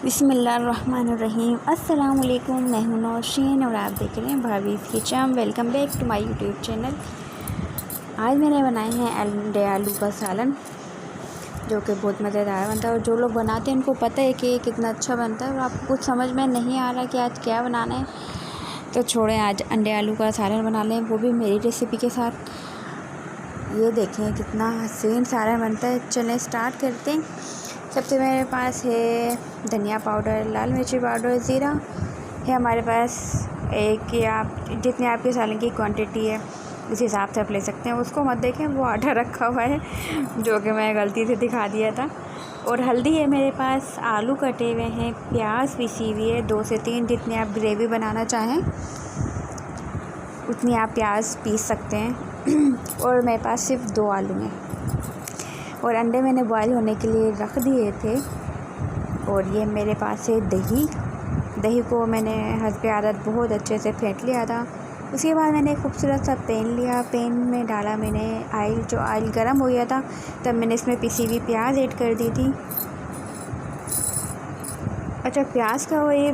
बिस्मिल्लाहिर्रहमानिर्रहीम। अस्सलाम वालेकुम। मैं हूं नौशीन और आप देख रहे हैं Bhabhi's kitchen. Welcome back to my YouTube channel. आज मैंने बनाए हैं अंडे आलू का सालन, जो कि बहुत मज़ेदार बनता है और जो लोग बनाते हैं उनको पता है कि ये कितना अच्छा बनता है। और आपको कुछ समझ में नहीं आ रहा कि आज क्या बनाना है, तो छोड़ें, आज अंडे आलू का सालन बना लें, वो भी मेरी रेसिपी के साथ। ये देखें कितना हसीन सालन बनता है। चलें स्टार्ट करते हैं। सबसे मेरे पास है धनिया पाउडर, लाल मिर्ची पाउडर, ज़ीरा है हमारे पास एक, या आप जितनी आपके सालन की क्वांटिटी है उस हिसाब से आप ले सकते हैं। उसको मत देखें, वो आटा रखा हुआ है जो कि मैं गलती से दिखा दिया था। और हल्दी है मेरे पास, आलू कटे हुए हैं, प्याज पीसी हुई है 2 से 3, जितनी आप ग्रेवी बनाना चाहें उतनी आप प्याज पीस सकते हैं। और मेरे पास सिर्फ 2 आलू हैं और अंडे मैंने बॉईल होने के लिए रख दिए थे। और ये मेरे पास है दही को मैंने हस्बे आदत बहुत अच्छे से फेंट लिया था। उसके बाद मैंने एक खूबसूरत सा पैन लिया, पैन में डाला मैंने ऑयल। जो ऑयल गर्म हो गया था तब मैंने इसमें पिसी हुई प्याज ऐड कर दी थी। अच्छा, प्याज का ये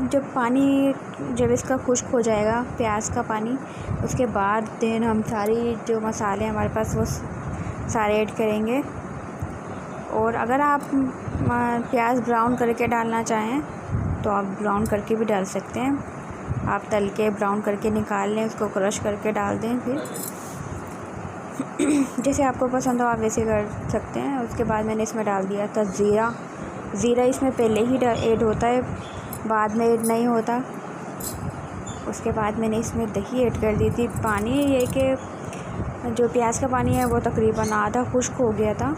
जब इसका खुश्क हो जाएगा प्याज का पानी, उसके बाद देन हम सारी जो मसाले हमारे पास वो सारे ऐड करेंगे। और अगर आप प्याज ब्राउन करके डालना चाहें तो आप ब्राउन करके भी डाल सकते हैं। आप तल के ब्राउन करके निकाल लें, उसको क्रश करके डाल दें। फिर जैसे आपको पसंद हो आप वैसे कर सकते हैं। उसके बाद मैंने इसमें डाल दिया था ज़ीरा इसमें पहले ही ऐड होता है, बाद में ऐड नहीं होता। उसके बाद मैंने इसमें दही ऐड कर दी थी। पानी ये कि जो प्याज का पानी है वो तकरीबन आधा खुश्क हो गया था।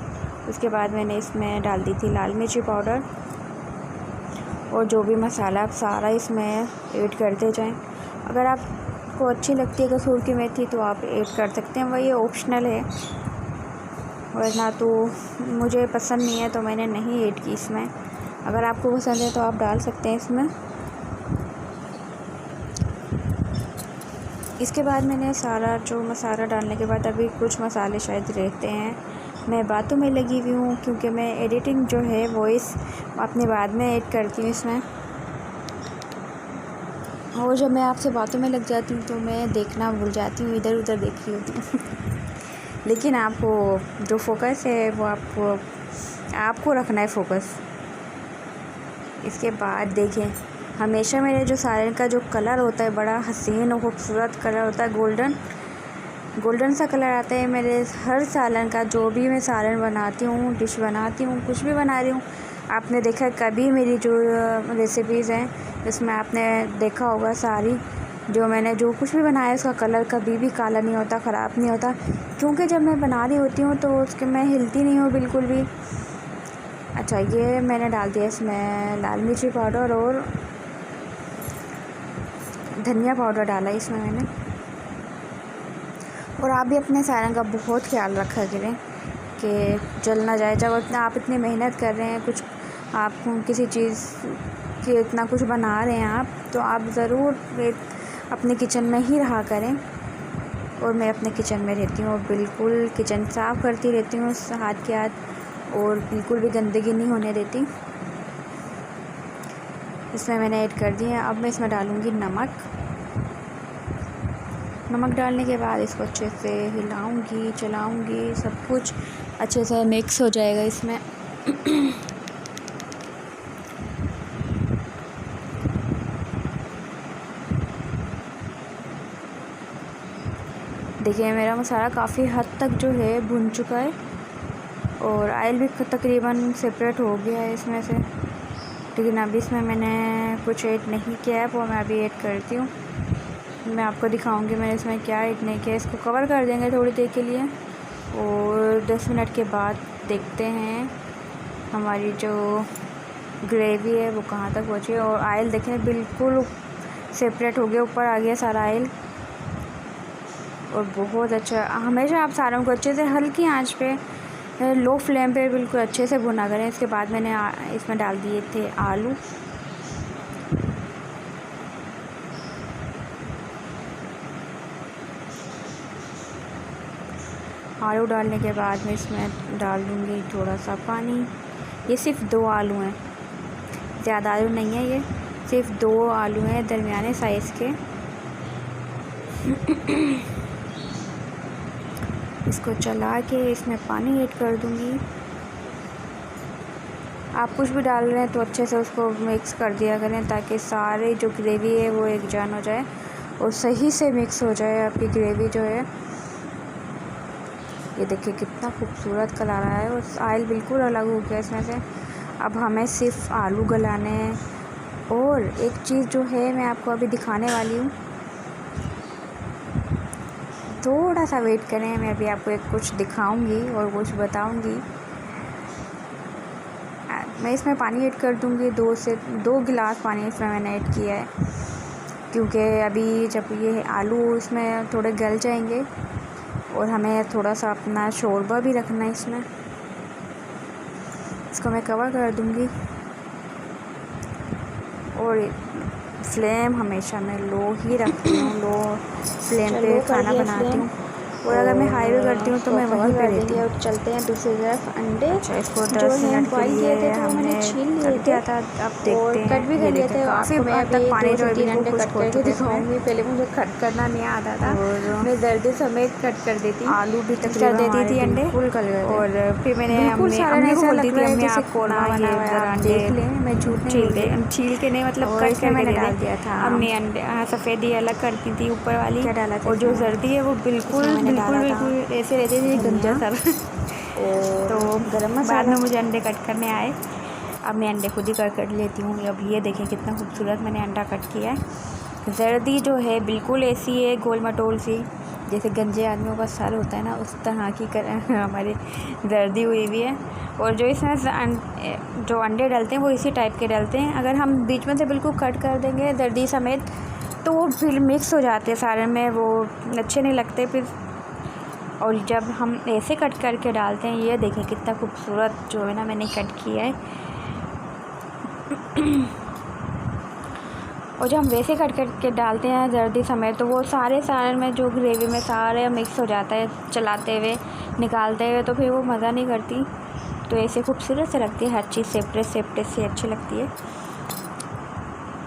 उसके बाद मैंने इसमें डाल दी थी लाल मिर्ची पाउडर और जो भी मसाला आप सारा इसमें ऐड करते जाएं। अगर आपको अच्छी लगती है कसूर की मेथी तो आप ऐड कर सकते हैं, वही ऑप्शनल है, वरना तो मुझे पसंद नहीं है तो मैंने नहीं ऐड की इसमें। अगर आपको पसंद है तो आप डाल सकते हैं इसमें। इसके बाद मैंने सारा जो मसाला डालने के बाद अभी कुछ मसाले शायद रहते हैं, मैं बातों में लगी हुई हूँ क्योंकि मैं एडिटिंग जो है वॉइस अपने बाद में ऐड करती हूँ इसमें। और जब मैं आपसे बातों में लग जाती हूँ तो मैं देखना भूल जाती हूँ, इधर उधर देख रही होती हूँ। लेकिन आपको जो फोकस है वो आपको रखना है फोकस। इसके बाद देखें, हमेशा मेरे जो सालन का जो कलर होता है बड़ा हसीन और खूबसूरत कलर होता है, गोल्डन सा कलर आता है मेरे हर सालन का। जो भी मैं सालन बनाती हूँ, डिश बनाती हूँ, कुछ भी बना रही हूँ, आपने देखा कभी मेरी जो रेसिपीज़ हैं जिसमें आपने देखा होगा सारी जो मैंने जो कुछ भी बनाया उसका कलर कभी भी काला नहीं होता, ख़राब नहीं होता, क्योंकि जब मैं बना रही होती हूँ तो उसके मैं हिलती नहीं हूँ बिल्कुल भी। अच्छा, ये मैंने डाल दिया इसमें लाल मिर्ची पाउडर और धनिया पाउडर डाला इसमें मैंने। और आप भी अपने सालन का बहुत ख्याल रखा करें कि जल ना जाए। जब आप इतनी मेहनत कर रहे हैं, कुछ आप किसी चीज़ की इतना कुछ बना रहे हैं आप, तो आप ज़रूर अपने किचन में ही रहा करें। और मैं अपने किचन में रहती हूँ और बिल्कुल किचन साफ़ करती रहती हूँ हाथ के हाथ, और बिल्कुल भी गंदगी नहीं होने देती। इसमें मैंने ऐड कर दिया। अब मैं इसमें डालूँगी नमक डालने के बाद इसको अच्छे से हिलाऊंगी, चलाऊंगी, सब कुछ अच्छे से मिक्स हो जाएगा इसमें। देखिए मेरा मसाला काफ़ी हद तक जो है भुन चुका है और ऑयल भी तकरीबन सेपरेट हो गया है इसमें से। लेकिन अभी इसमें मैंने कुछ ऐड नहीं किया है, वो मैं अभी ऐड करती हूँ। मैं आपको दिखाऊंगी मैंने इसमें क्या ऐड नहीं किया। इसको कवर कर देंगे थोड़ी देर के लिए और 10 मिनट के बाद देखते हैं हमारी जो ग्रेवी है वो कहाँ तक पहुँची। और ऑयल देखें बिल्कुल सेपरेट हो गया, ऊपर आ गया सारा ऑयल। और बहुत अच्छा, हमेशा आप सारों को अच्छे से हल्की आंच पे, लो फ्लेम पे बिल्कुल अच्छे से भुना करें। इसके बाद मैंने इसमें डाल दिए थे आलू। आलू डालने के बाद मैं इसमें डाल दूँगी थोड़ा सा पानी। ये सिर्फ 2 आलू हैं, ज़्यादा आलू नहीं है, ये सिर्फ 2 आलू हैं दरमियाने साइज़ के। इसको चला के इसमें पानी ऐड कर दूँगी। आप कुछ भी डाल रहे हैं तो अच्छे से उसको मिक्स कर दिया करें, ताकि सारी जो ग्रेवी है वो एक जान हो जाए और सही से मिक्स हो जाए आपकी ग्रेवी जो है। ये देखिए कितना खूबसूरत कलर आया है और ऑयल बिल्कुल अलग हो गया इसमें से। अब हमें सिर्फ आलू गलाने हैं। और एक चीज़ जो है मैं आपको अभी दिखाने वाली हूँ, थोड़ा सा वेट करें, मैं अभी आपको एक कुछ दिखाऊंगी और कुछ बताऊंगी। मैं इसमें पानी ऐड कर दूंगी, 2 गिलास पानी इसमें मैंने ऐड किया है, क्योंकि अभी जब ये आलू इसमें थोड़े गल जाएंगे और हमें थोड़ा सा अपना शोरबा भी रखना है इसमें। इसको मैं कवर कर दूंगी और फ्लेम हमेशा मैं लो ही रखती हूँ, लो फ्लेम पे खाना बनाती हूँ। और अगर मैं हाई भी करती हूँ तो मैं वहीं पे रहती हूँ। और चलते हैं दूसरी तरफ। अंडे इसको जो 10 मिनट के बॉइल किए लिए थे तो वो मैंने छील लिए थे था। अब देखते और हैं, कट भी कर लिए थे। काफ़ी आपको मैं हद तक पानी 2 जो से है 3 बिल्कुल अंडे खुश्क कट हो करके चुके हैं। दिखाऊंगी। पहले मुझे कट करना नहीं आता था और मैं दर्द समेत कट कर देती, आलू भी कर तकरीबन देती थी अंडे बिल्कुल गल गए थे। और फिर मैंने बिल्कुल सारा अम्मी को ऐसा बोलती लग थी, रहा है अम्मी जैसे आप कोरमा ना बना ये हुआ है। ज़रा आप अंडे देख लें, मैं झूठ नहीं बोल रही। छील के नहीं, मतलब और कट इसमें करके मैंने दे डाल दे। दिया था अम्मी अंडे सफ़ेदी अलग करती थी ऊपर वाली, क्या डाला था और जो इसमें? जर्दी है वो बिल्कुल इसमें मैंने बिल्कुल डाला था बिल्कुल ऐसे रहती थी गंजा धनिया सा। और तो गरम बाद मसाला। में मुझे अंडे कट करने आए, अब मैं अंडे खुद ही कट लेती हूँ। अब ये देखें कितना खूबसूरत मैंने अंडा कट किया है। जर्दी जो है बिल्कुल ऐसी है गोल मटोल सी, जैसे गंजे आदमियों का सर होता है ना, उस तरह की हमारी जर्दी हुई हुई है। और जो इसमें जो अंडे डालते हैं वो इसी टाइप के डालते हैं। अगर हम बीच में से बिल्कुल कट कर देंगे जर्दी समेत तो वो फिर मिक्स हो जाते हैं सारे में, वो अच्छे नहीं लगते फिर। और जब हम ऐसे कट करके डालते हैं, ये देखें कितना खूबसूरत जो है ना मैंने कट किया है। और जब हम वैसे कट करके डालते हैं जर्दी समेत तो वो सारे में जो ग्रेवी में सारे मिक्स हो जाता है, चलाते हुए निकालते हुए, तो फिर वो मज़ा नहीं करती। तो ऐसे खूबसूरत से लगती है, हर चीज़ सेपरेट से अच्छी लगती है।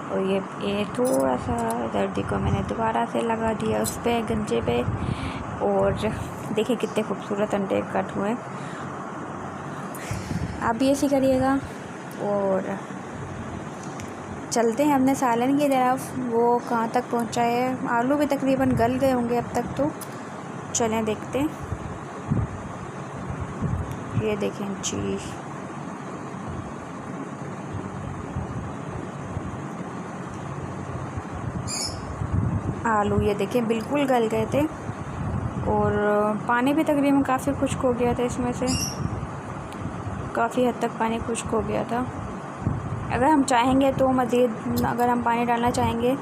और ये थोड़ा सा जर्दी को मैंने दोबारा से लगा दिया उस पर गंजे पे, और देखिए कितने खूबसूरत अंडे कट हुए। आप भी ऐसे करिएगा। और चलते हैं अपने सालन की तरफ, वो कहाँ तक पहुँचा है। आलू भी तकरीबन गल गए होंगे अब तक, तो चलें देखते हैं। ये देखें जी, आलू ये देखें बिल्कुल गल गए थे और पानी भी तकरीबन काफ़ी खुश्क हो गया था इसमें से, काफ़ी हद तक पानी खुश्क हो गया था। अगर हम चाहेंगे तो मज़ीद अगर हम पानी डालना चाहेंगे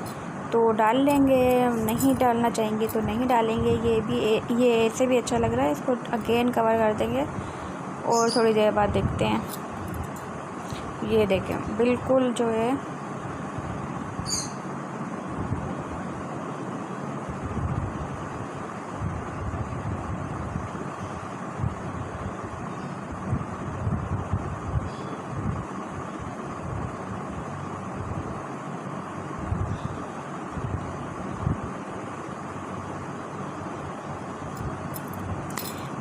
तो डाल लेंगे, नहीं डालना चाहेंगे तो नहीं डालेंगे। ये ऐसे भी अच्छा लग रहा है। इसको अगेन कवर कर देंगे और थोड़ी देर बाद देखते हैं। ये देखें बिल्कुल जो है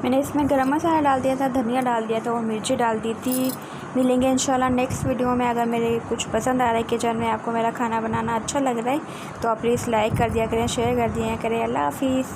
मैंने इसमें गरम मसाला डाल दिया था, धनिया डाल दिया था और मिर्ची डाल दी थी। मिलेंगे इंशाल्लाह नेक्स्ट वीडियो में। अगर मेरे कुछ पसंद आ रहा है किचन में, आपको मेरा खाना बनाना अच्छा लग रहा है तो आप प्लीज़ लाइक कर दिया करें, शेयर कर दिया करें। अल्लाह हाफिज़।